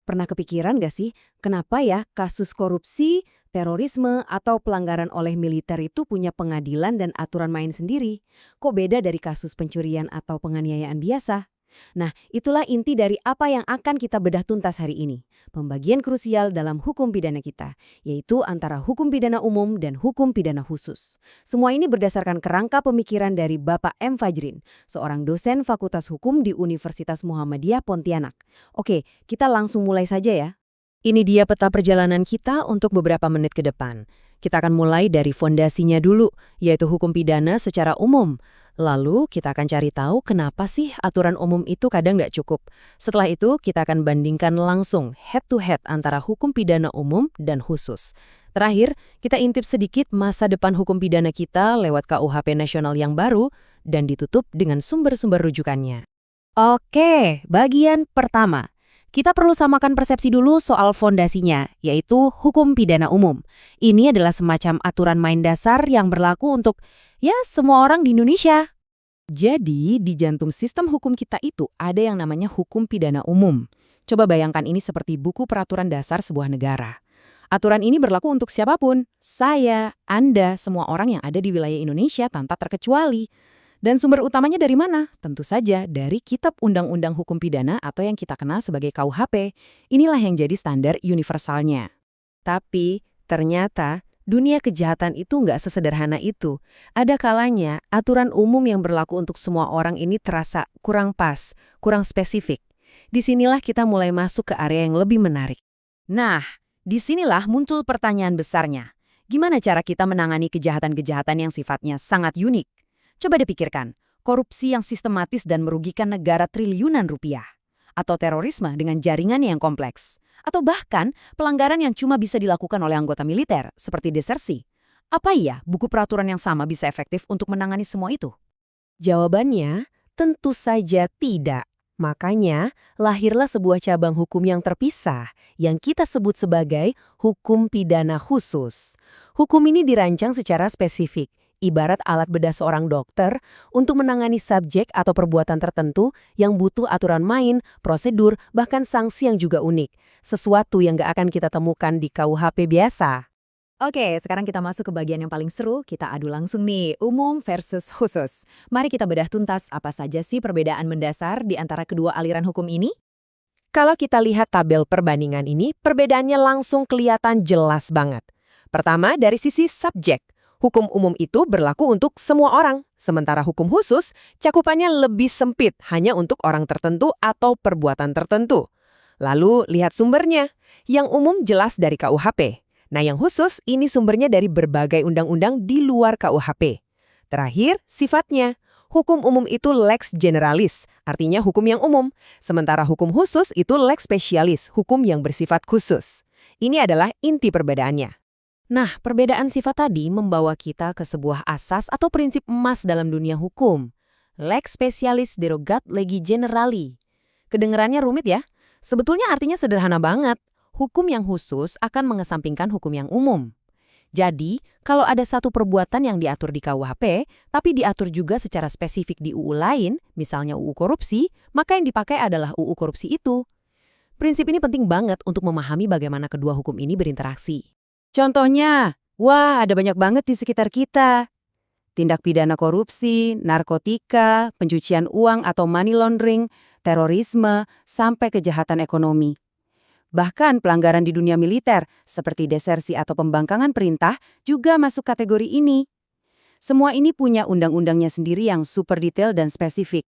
Pernah kepikiran nggak sih, kenapa ya kasus korupsi, terorisme, atau pelanggaran oleh militer itu punya pengadilan dan aturan main sendiri? Kok beda dari kasus pencurian atau penganiayaan biasa? Nah, itulah inti dari apa yang akan kita bedah tuntas hari ini. Pembagian krusial dalam hukum pidana kita, yaitu antara hukum pidana umum dan hukum pidana khusus. Semua ini berdasarkan kerangka pemikiran dari Bapak M. Fajrin, seorang dosen Fakultas Hukum di Universitas Muhammadiyah Pontianak. Oke, kita langsung mulai saja ya. Ini dia peta perjalanan kita untuk beberapa menit ke depan. Kita akan mulai dari fondasinya dulu, yaitu hukum pidana secara umum. Lalu kita akan cari tahu kenapa sih aturan umum itu kadang nggak cukup. Setelah itu kita akan bandingkan langsung head to head antara hukum pidana umum dan khusus. Terakhir, kita intip sedikit masa depan hukum pidana kita lewat KUHP nasional yang baru dan ditutup dengan sumber-sumber rujukannya. Oke, bagian pertama. Kita perlu samakan persepsi dulu soal fondasinya, yaitu hukum pidana umum. Ini adalah semacam aturan main dasar yang berlaku untuk, ya, semua orang di Indonesia. Jadi, di jantung sistem hukum kita itu ada yang namanya hukum pidana umum. Coba bayangkan ini seperti buku peraturan dasar sebuah negara. Aturan ini berlaku untuk siapapun, saya, Anda, semua orang yang ada di wilayah Indonesia tanpa terkecuali. Dan sumber utamanya dari mana? Tentu saja dari Kitab Undang-Undang Hukum Pidana atau yang kita kenal sebagai KUHP. Inilah yang jadi standar universalnya. Tapi, ternyata dunia kejahatan itu nggak sesederhana itu. Ada kalanya aturan umum yang berlaku untuk semua orang ini terasa kurang pas, kurang spesifik. Disinilah kita mulai masuk ke area yang lebih menarik. Nah, disinilah muncul pertanyaan besarnya. Gimana cara kita menangani kejahatan-kejahatan yang sifatnya sangat unik? Coba dipikirkan, korupsi yang sistematis dan merugikan negara triliunan rupiah. Atau terorisme dengan jaringan yang kompleks. Atau bahkan pelanggaran yang cuma bisa dilakukan oleh anggota militer, seperti desersi. Apa iya buku peraturan yang sama bisa efektif untuk menangani semua itu? Jawabannya, tentu saja tidak. Makanya, lahirlah sebuah cabang hukum yang terpisah, yang kita sebut sebagai hukum pidana khusus. Hukum ini dirancang secara spesifik, ibarat alat bedah seorang dokter untuk menangani subjek atau perbuatan tertentu yang butuh aturan main, prosedur, bahkan sanksi yang juga unik. Sesuatu yang gak akan kita temukan di KUHP biasa. Oke, sekarang kita masuk ke bagian yang paling seru. Kita adu langsung nih, umum versus khusus. Mari kita bedah tuntas apa saja sih perbedaan mendasar di antara kedua aliran hukum ini? Kalau kita lihat tabel perbandingan ini, perbedaannya langsung kelihatan jelas banget. Pertama, dari sisi subjek. Hukum umum itu berlaku untuk semua orang, sementara hukum khusus cakupannya lebih sempit, hanya untuk orang tertentu atau perbuatan tertentu. Lalu lihat sumbernya. Yang umum jelas dari KUHP. Nah, yang khusus ini sumbernya dari berbagai undang-undang di luar KUHP. Terakhir, sifatnya. Hukum umum itu lex generalis, artinya hukum yang umum. Sementara hukum khusus itu lex specialis, hukum yang bersifat khusus. Ini adalah inti perbedaannya. Nah, perbedaan sifat tadi membawa kita ke sebuah asas atau prinsip emas dalam dunia hukum. Lex specialis derogat legi generali. Kedengerannya rumit ya? Sebetulnya artinya sederhana banget. Hukum yang khusus akan mengesampingkan hukum yang umum. Jadi, kalau ada satu perbuatan yang diatur di KUHP, tapi diatur juga secara spesifik di UU lain, misalnya UU korupsi, maka yang dipakai adalah UU korupsi itu. Prinsip ini penting banget untuk memahami bagaimana kedua hukum ini berinteraksi. Contohnya, wah ada banyak banget di sekitar kita. Tindak pidana korupsi, narkotika, pencucian uang atau money laundering, terorisme, sampai kejahatan ekonomi. Bahkan pelanggaran di dunia militer, seperti desersi atau pembangkangan perintah, juga masuk kategori ini. Semua ini punya undang-undangnya sendiri yang super detail dan spesifik.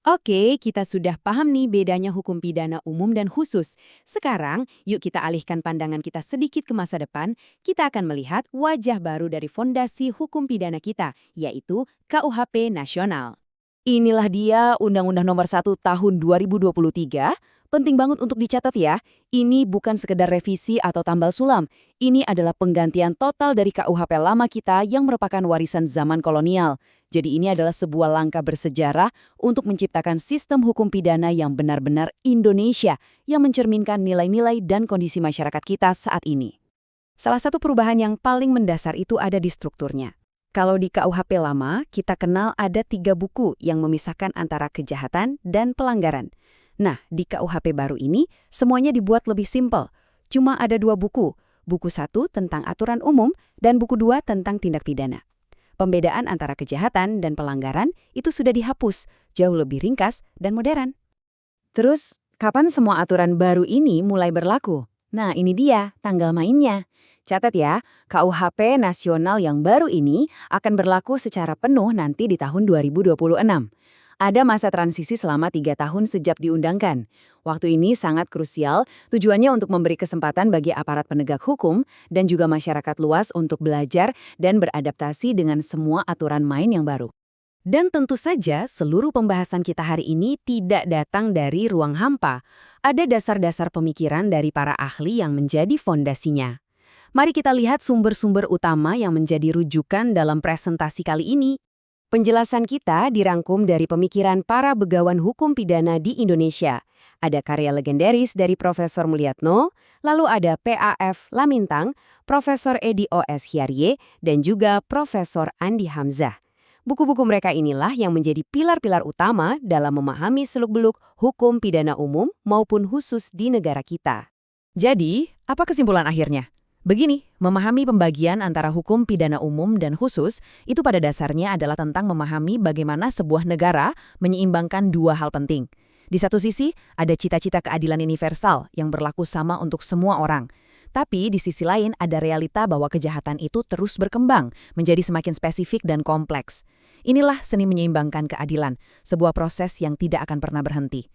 Oke, kita sudah paham nih bedanya hukum pidana umum dan khusus. Sekarang, yuk kita alihkan pandangan kita sedikit ke masa depan. Kita akan melihat wajah baru dari fondasi hukum pidana kita, yaitu KUHP nasional. Inilah dia Undang-Undang Nomor 1 Tahun 2023. Penting banget untuk dicatat ya, ini bukan sekedar revisi atau tambal sulam. Ini adalah penggantian total dari KUHP lama kita yang merupakan warisan zaman kolonial. Jadi ini adalah sebuah langkah bersejarah untuk menciptakan sistem hukum pidana yang benar-benar Indonesia, yang mencerminkan nilai-nilai dan kondisi masyarakat kita saat ini. Salah satu perubahan yang paling mendasar itu ada di strukturnya. Kalau di KUHP lama, kita kenal ada 3 buku yang memisahkan antara kejahatan dan pelanggaran. Nah, di KUHP baru ini, semuanya dibuat lebih simpel. Cuma ada 2 buku. Buku 1 tentang aturan umum dan buku 2 tentang tindak pidana. Pembedaan antara kejahatan dan pelanggaran itu sudah dihapus, jauh lebih ringkas dan modern. Terus, kapan semua aturan baru ini mulai berlaku? Nah, ini dia tanggal mainnya. Catat ya, KUHP nasional yang baru ini akan berlaku secara penuh nanti di tahun 2026. Ada masa transisi selama 3 tahun sejak diundangkan. Waktu ini sangat krusial, tujuannya untuk memberi kesempatan bagi aparat penegak hukum dan juga masyarakat luas untuk belajar dan beradaptasi dengan semua aturan main yang baru. Dan tentu saja seluruh pembahasan kita hari ini tidak datang dari ruang hampa. Ada dasar-dasar pemikiran dari para ahli yang menjadi fondasinya. Mari kita lihat sumber-sumber utama yang menjadi rujukan dalam presentasi kali ini. Penjelasan kita dirangkum dari pemikiran para begawan hukum pidana di Indonesia. Ada karya legendaris dari Profesor Mulyatno, lalu ada PAF Lamintang, Profesor Edi O.S. Hyarie, dan juga Profesor Andi Hamzah. Buku-buku mereka inilah yang menjadi pilar-pilar utama dalam memahami seluk-beluk hukum pidana umum maupun khusus di negara kita. Jadi, apa kesimpulan akhirnya? Begini, memahami pembagian antara hukum pidana umum dan khusus itu pada dasarnya adalah tentang memahami bagaimana sebuah negara menyeimbangkan 2 hal penting. Di satu sisi, ada cita-cita keadilan universal yang berlaku sama untuk semua orang. Tapi di sisi lain ada realita bahwa kejahatan itu terus berkembang, menjadi semakin spesifik dan kompleks. Inilah seni menyeimbangkan keadilan, sebuah proses yang tidak akan pernah berhenti.